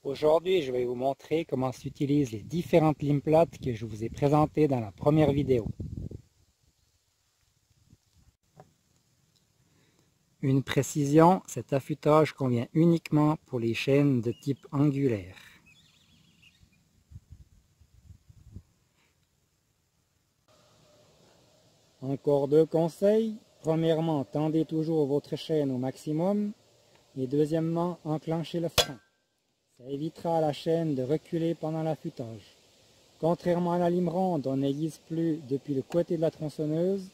Aujourd'hui, je vais vous montrer comment s'utilisent les différentes limes plates que je vous ai présentées dans la première vidéo. Une précision, cet affûtage convient uniquement pour les chaînes de type angulaire. Encore deux conseils. Premièrement, tendez toujours votre chaîne au maximum. Et deuxièmement, enclenchez le frein. Ça évitera à la chaîne de reculer pendant l'affûtage. Contrairement à la lime ronde, on n'aiguise plus depuis le côté de la tronçonneuse,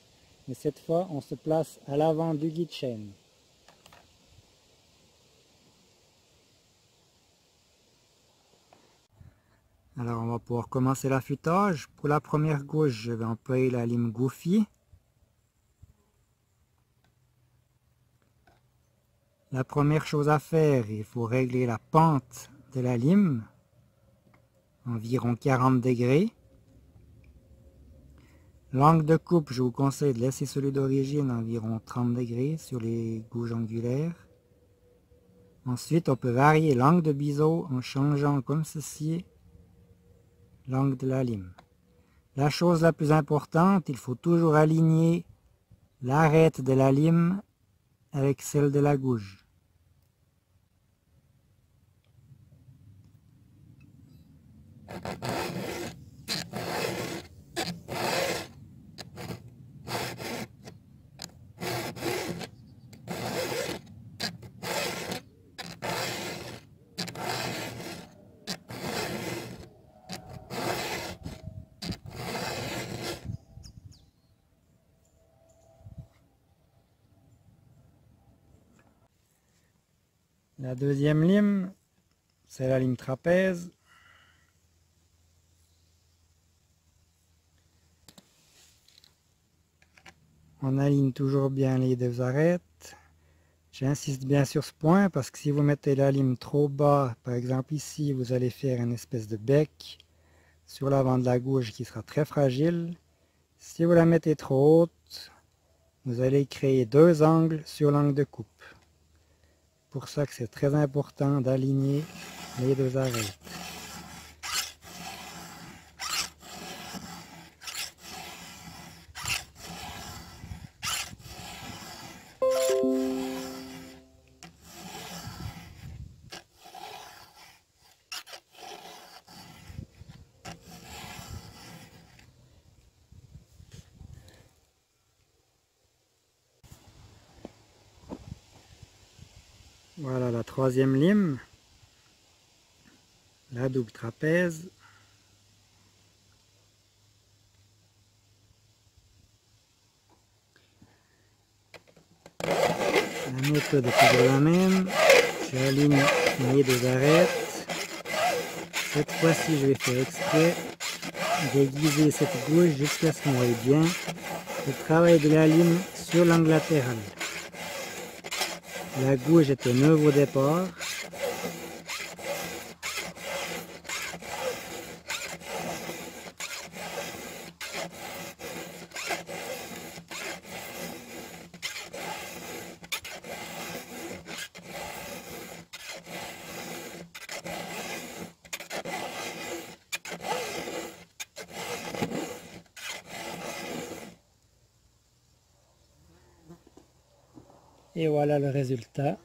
mais cette fois on se place à l'avant du guide chaîne. Alors on va pouvoir commencer l'affûtage. Pour la première gouge, je vais employer la lime Goofy. La première chose à faire, il faut régler la pente de la lime, environ 40 degrés. L'angle de coupe, je vous conseille de laisser celui d'origine environ 30 degrés sur les gouges angulaires. Ensuite, on peut varier l'angle de biseau en changeant comme ceci l'angle de la lime. La chose la plus importante, il faut toujours aligner l'arête de la lime avec celle de la gouge. La deuxième lime, c'est la lime trapèze. On aligne toujours bien les deux arêtes. J'insiste bien sur ce point parce que si vous mettez la lime trop bas, par exemple ici, vous allez faire une espèce de bec sur l'avant de la gouge qui sera très fragile. Si vous la mettez trop haute, vous allez créer deux angles sur l'angle de coupe. C'est pour ça que c'est très important d'aligner les deux arêtes. Voilà la troisième lime, la double trapèze. La méthode est toujours la même. J'aligne mes deux arêtes. Cette fois-ci, je vais faire exprès d'aiguiser cette gouge jusqu'à ce qu'on voie bien le travail de la lime sur l'angle latéral. La gouge était neuve au départ. Et voilà le résultat.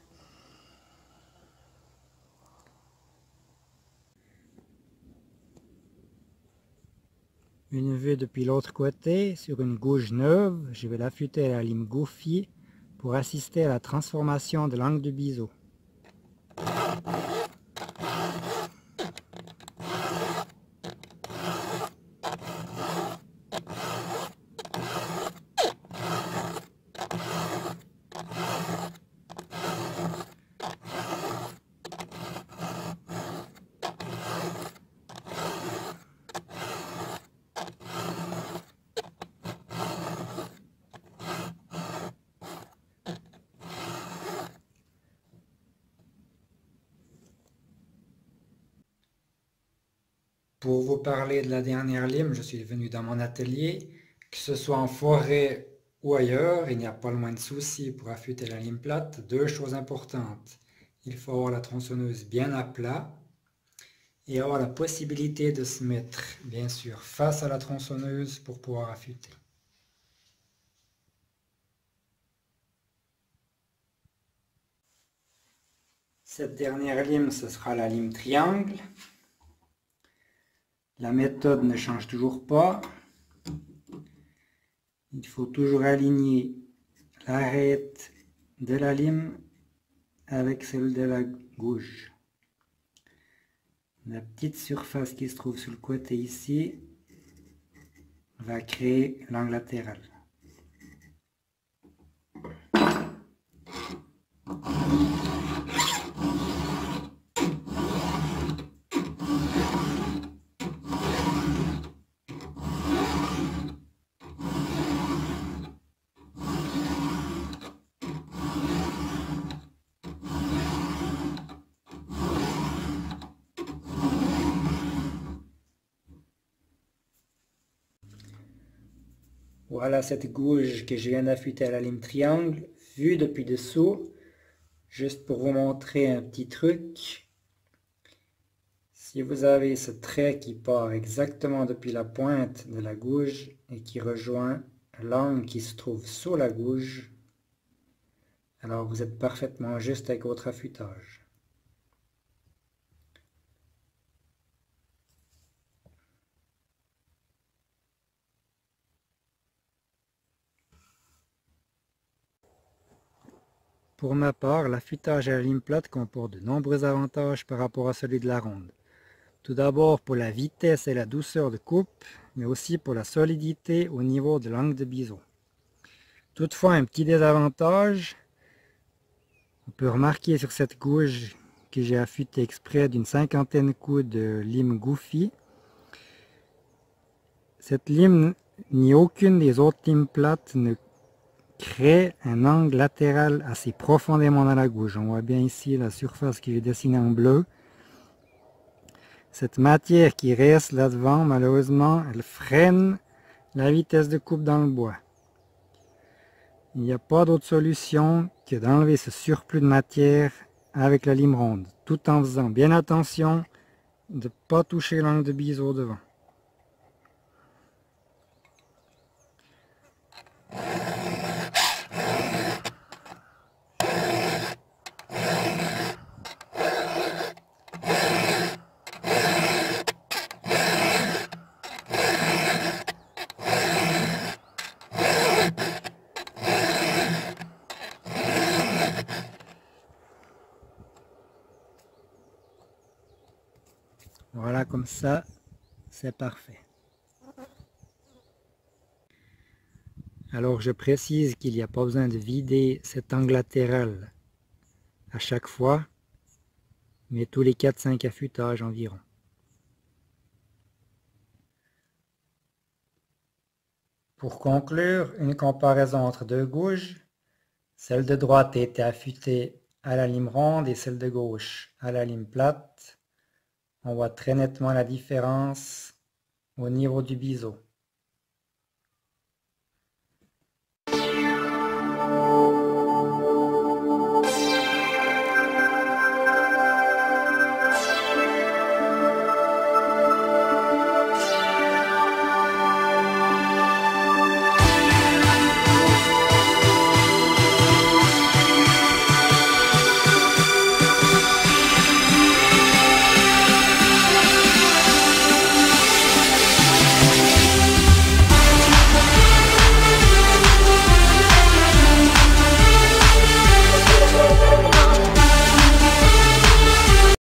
Une vue depuis l'autre côté, sur une gouge neuve, je vais l'affûter à la lime Goofy pour assister à la transformation de l'angle du biseau. Pour vous parler de la dernière lime, je suis venu dans mon atelier, que ce soit en forêt ou ailleurs, il n'y a pas le moins de soucis pour affûter la lime plate. Deux choses importantes, il faut avoir la tronçonneuse bien à plat et avoir la possibilité de se mettre, bien sûr, face à la tronçonneuse pour pouvoir affûter. Cette dernière lime, ce sera la lime triangle. La méthode ne change toujours pas. Il faut toujours aligner l'arête de la lime avec celle de la gouge. La petite surface qui se trouve sur le côté ici va créer l'angle latéral. Voilà cette gouge que je viens d'affûter à la lime triangle, vue depuis dessous. Juste pour vous montrer un petit truc. Si vous avez ce trait qui part exactement depuis la pointe de la gouge et qui rejoint l'angle qui se trouve sous la gouge, alors vous êtes parfaitement juste avec votre affûtage. Pour ma part, l'affûtage à la lime plate comporte de nombreux avantages par rapport à celui de la ronde. Tout d'abord pour la vitesse et la douceur de coupe, mais aussi pour la solidité au niveau de l'angle de biseau. Toutefois, un petit désavantage, on peut remarquer sur cette gouge que j'ai affûtée exprès d'une 50aine coups de lime Goofy. Cette lime, ni aucune des autres limes plates ne crée un angle latéral assez profondément dans la gouge. On voit bien ici la surface que j'ai dessinée en bleu. Cette matière qui reste là devant, malheureusement, elle freine la vitesse de coupe dans le bois. Il n'y a pas d'autre solution que d'enlever ce surplus de matière avec la lime ronde, tout en faisant bien attention de ne pas toucher l'angle de biseau devant. Voilà, comme ça, c'est parfait. Alors je précise qu'il n'y a pas besoin de vider cet angle latéral à chaque fois, mais tous les 4-5 affûtages environ. Pour conclure, une comparaison entre deux gouges. Celle de droite a été affûtée à la lime ronde et celle de gauche à la lime plate. On voit très nettement la différence au niveau du biseau.